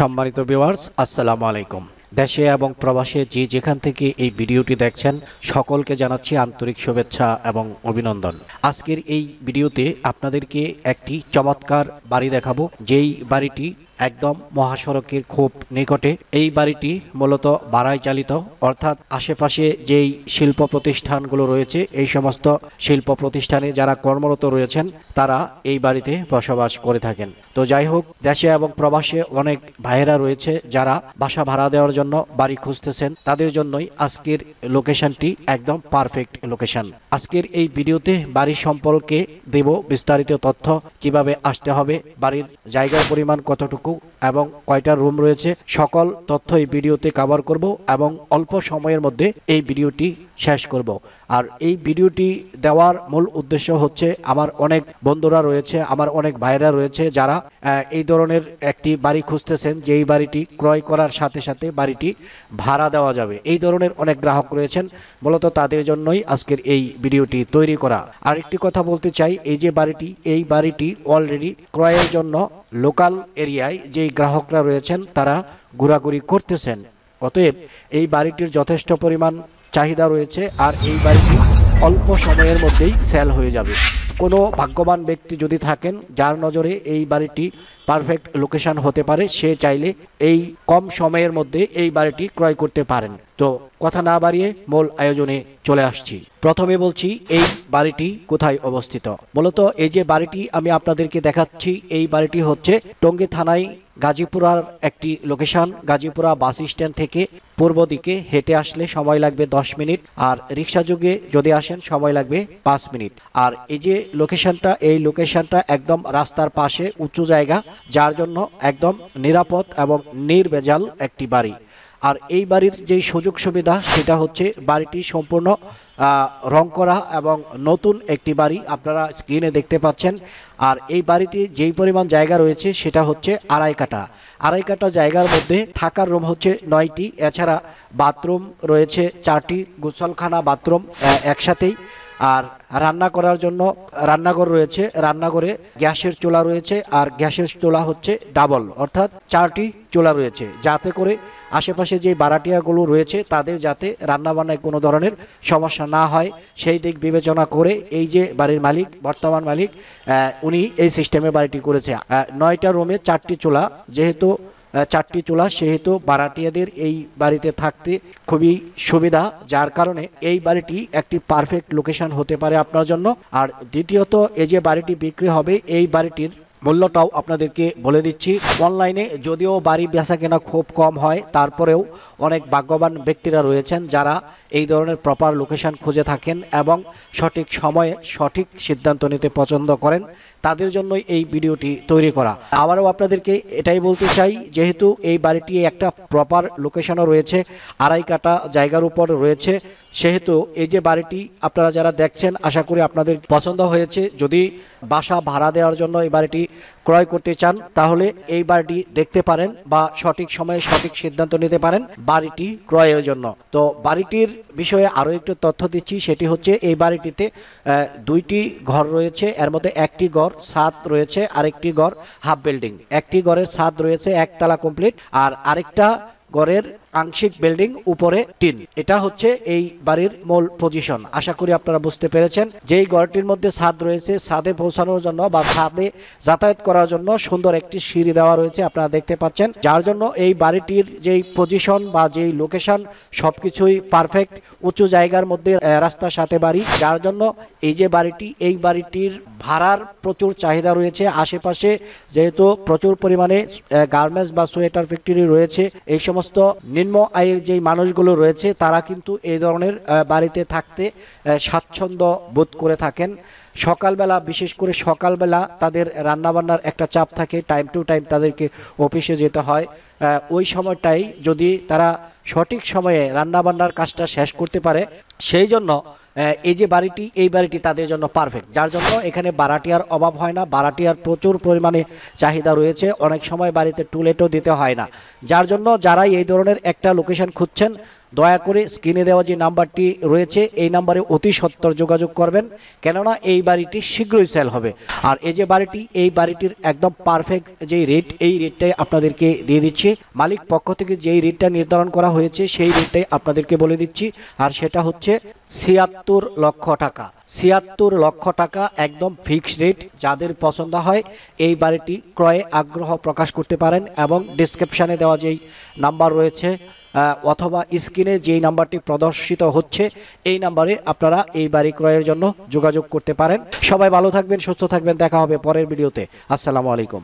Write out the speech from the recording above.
সম্মানিত ভিউয়ার্স, আসসালামু আলাইকুম। দেশে এবং প্রবাসে যে যেখান থেকে এই ভিডিওটি দেখছেন সকলকে জানাচ্ছি আন্তরিক শুভেচ্ছা এবং অভিনন্দন। আজকের এই ভিডিওতে আপনাদেরকে একটি চমৎকার বাড়ি দেখাবো, যেই বাড়িটি একদম মহাসড়কের খুব নিকটে। এই বাড়িটি মূলত ভাড়ায় চালিত, অর্থাৎ আশেপাশে যেই শিল্প প্রতিষ্ঠানগুলো রয়েছে এই সমস্ত শিল্প প্রতিষ্ঠানে যারা কর্মরত রয়েছেন তারা এই বাড়িতে বসবাস করে থাকেন। তো যাই হোক, দেশে এবং প্রবাসে অনেক ভাইয়েরা রয়েছে যারা বাসা ভাড়া দেওয়ার জন্য বাড়ি খুঁজতেছেন, তাদের জন্যই আজকের লোকেশনটি একদম পারফেক্ট লোকেশন। আজকের এই ভিডিওতে বাড়ি সম্পর্কে দেব বিস্তারিত তথ্য, কিভাবে আসতে হবে, বাড়ির জায়গার পরিমাণ কতটুকু এবং কয়টা রুম রয়েছে, সকল তথ্য এই ভিডিওতে কভার করব এবং অল্প সময়ের মধ্যে এই ভিডিওটি শেষ করব। আর এই ভিডিওটি দেওয়ার মূল উদ্দেশ্য হচ্ছে, আমার অনেক বন্ধুরা রয়েছে, আমার অনেক ভাইরা রয়েছে যারা এই ধরনের একটি বাড়ি খুঁজতেছেন, যেই বাড়িটি ক্রয় করার সাথে সাথে বাড়িটি ভাড়া দেওয়া যাবে। এই ধরনের অনেক গ্রাহক রয়েছেন, মূলত তাদের জন্যই আজকের এই ভিডিওটি তৈরি করা। আরেকটি কথা বলতে চাই, এই বাড়িটি অলরেডি ক্রয়ের জন্য লোকাল এরিয়ায় যেই গ্রাহকরা রয়েছেন তারা ঘোরাঘুরি করতেছেন। অতএব এই বাড়িটির যথেষ্ট পরিমাণ চাহিদা রয়েছে আর এই বাড়িটি অল্প সময়ের মধ্যেই সেল হয়ে যাবে। কোনো ভাগ্যবান ব্যক্তি যদি থাকেন যার নজরে এই বাড়িটি পারফেক্ট লোকেশন হতে পারে, সে চাইলে এই কম সময়ের মধ্যে এই বাড়িটি ক্রয় করতে পারেন। তো কথা না বাড়িয়ে মূল আয়োজনে চলে আসছি। প্রথমে বলছি এই বাড়িটি কোথায় অবস্থিত। মূলত এই যে বাড়িটি আমি আপনাদেরকে দেখাচ্ছি, এই বাড়িটি হচ্ছে টঙ্গী থানায় গাজীপুরার একটি লোকেশন। গাজীপুরা বাস স্ট্যান্ড থেকে পূর্ব দিকে হেঁটে আসলে সময় লাগবে 10 মিনিট, আর রিক্সা যোগে যদি আসেন সময় লাগবে 5 মিনিট। আর এই যে এই লোকেশনটা একদম রাস্তার পাশে উঁচু জায়গা, যার জন্য একদম নিরাপদ এবং নির্ভেজাল একটি বাড়ি। আর এই বাড়ির যেই সুযোগ সুবিধা সেটা হচ্ছে, বাড়িটি সম্পূর্ণ রং করা এবং নতুন একটি বাড়ি, আপনারা স্ক্রিনে দেখতে পাচ্ছেন। আর এই বাড়িতে যেই পরিমাণ জায়গা রয়েছে সেটা হচ্ছে আড়াই কাঠা জায়গার মধ্যে থাকার রুম হচ্ছে 9টি, এছাড়া বাথরুম রয়েছে 4টি, গোসলখানা বাথরুম একসাথেই। আর রান্না করার জন্য রান্নাঘর রয়েছে, রান্নাঘরে গ্যাসের চুলা রয়েছে, আর গ্যাসের চুলা হচ্ছে ডাবল, অর্থাৎ 4টি চুলা রয়েছে, যাতে করে আশেপাশে যে ভাড়াটিয়াগুলো রয়েছে তাদের যাতে রান্নাবান্নায় কোনো ধরনের সমস্যা না হয়, সেই দিক বিবেচনা করে এই যে বাড়ির মালিক, বর্তমান মালিক, উনি এই সিস্টেমে বাড়িটি করেছে। 9টা রুমে 4টি চুলা, যেহেতু 4টি চুলা সেহেতু ভাড়াটিয়াদের এই বাড়িতে থাকতে খুবই সুবিধা, যার কারণে এই বাড়িটি একটি পারফেক্ট লোকেশন হতে পারে আপনার জন্য। আর দ্বিতীয়ত, এই যে বাড়িটি বিক্রি হবে এই বাড়িটির মূল্যটাও আপনাদেরকে বলে দিচ্ছি। অনলাইনে যদিও বাড়ি বেচা কেনা খুব কম হয়, তারপরেও অনেক ভাগ্যবান ব্যক্তিরা রয়েছেন যারা এই ধরনের প্রপার লোকেশন খুঁজে থাকেন এবং সঠিক সময়ে সঠিক সিদ্ধান্ত নিতে পছন্দ করেন, তাদের জন্যই এই ভিডিওটি তৈরি করা। আবারও আপনাদেরকে এটাই বলতে চাই, যেহেতু এই বাড়িটি একটা প্রপার লোকেশনও রয়েছে, আড়াই কাঠা জায়গার উপর রয়েছে, সেহেতু এই যে বাড়িটি আপনারা যারা দেখছেন আশা করি আপনাদের পছন্দ হয়েছে। যদি বাসা ভাড়া দেওয়ার জন্য এই বাড়িটি ক্রয় করতে চান তাহলে এই বাড়িটি দেখতে পারেন বা সঠিক সময়ে সঠিক সিদ্ধান্ত নিতে পারেন বাড়িটি ক্রয়ের জন্য। তো বাড়িটির বিষয়ে আরও একটু তথ্য দিচ্ছি, সেটি হচ্ছে এই বাড়িটিতে 2টি ঘর রয়েছে, এর মধ্যে একটি ঘর ছাদ রয়েছে, আরেকটি ঘর হাফ বিল্ডিং। একটি ঘরের ছাদ রয়েছে একতলা কমপ্লিট, আর আরেকটা ঘরের আংশিক বিল্ডিং, উপরে টিন। এটা হচ্ছে এই বাড়ির মূল পজিশন। আশা করি আপনারা বুঝতে পেরেছেন। যেই ঘরটির মধ্যে ছাদ রয়েছে, ছাদে পৌঁছানোর জন্য বা ছাদে যাতায়াত করার জন্য সুন্দর একটি সিঁড়ি দেওয়া রয়েছে, আপনারা দেখতে পাচ্ছেন, যার জন্য এই বাড়িটির যেই পজিশন বা যেই লোকেশন সবকিছুই পারফেক্ট। উঁচু জায়গার মধ্যে রাস্তার সাথে বাড়ি, যার জন্য এই বাড়িটির ভাড়ার প্রচুর চাহিদা রয়েছে। আশেপাশে যেহেতু প্রচুর পরিমাণে গার্মেন্টস বা সোয়েটার ফ্যাক্টরি রয়েছে, এই সমস্ত নিম্ন আয়ের যেই মানুষগুলো রয়েছে তারা কিন্তু এই ধরনের বাড়িতে থাকতে স্বাচ্ছন্দ্য বোধ করে থাকেন। সকালবেলা, বিশেষ করে সকালবেলা তাদের রান্নাবান্নার একটা চাপ থাকে, টাইম টু টাইম তাদেরকে অফিসে যেতে হয়। ওই সময়টাই যদি তারা সঠিক সময়ে রান্নাবান্নার কাজটা শেষ করতে পারে, সেই জন্য এই বাড়িটি তাদের জন্য পারফেক্ট, যার জন্য এখানে ভাড়াটিয়ার অভাব হয় না। ভাড়াটিয়ার প্রচুর পরিমাণে চাহিদা রয়েছে, অনেক সময় বাড়িতে টুলেটও দিতে হয় না, যার জন্য যারাই এই ধরনের একটা লোকেশন খুঁজছেন দয়া করে স্ক্রিনে দেওয়া যে নাম্বারটি রয়েছে এই নাম্বারে অতি সত্বর যোগাযোগ করবেন, কেননা এই বাড়িটি শীঘ্রই সেল হবে। আর এই যে বাড়িটি, এই বাড়িটির একদম পারফেক্ট যেই রেট, এই রেটটাই আপনাদেরকে দিয়ে দিচ্ছি। দিচ্ছি, মালিক পক্ষ থেকে যেই রেটটা নির্ধারণ করা হয়েছে সেই রেটটাই আপনাদেরকে বলে দিচ্ছি, আর সেটা হচ্ছে ৭৬ লক্ষ টাকা। ৭৬ লক্ষ টাকা একদম ফিক্সড রেট। যাদের পছন্দ হয় এই বাড়িটি ক্রয়ে আগ্রহ প্রকাশ করতে পারেন এবং ডিসক্রিপশানে দেওয়া যেই নাম্বার রয়েছে অথবা স্ক্রিনে যেই নাম্বারটি প্রদর্শিত হচ্ছে এই নাম্বারে আপনারা এই বাড়ি ক্রয়ের জন্য যোগাযোগ করতে পারেন। সবাই ভালো থাকবেন, সুস্থ থাকবেন, দেখা হবে পরের ভিডিওতে। আসসালামু আলাইকুম।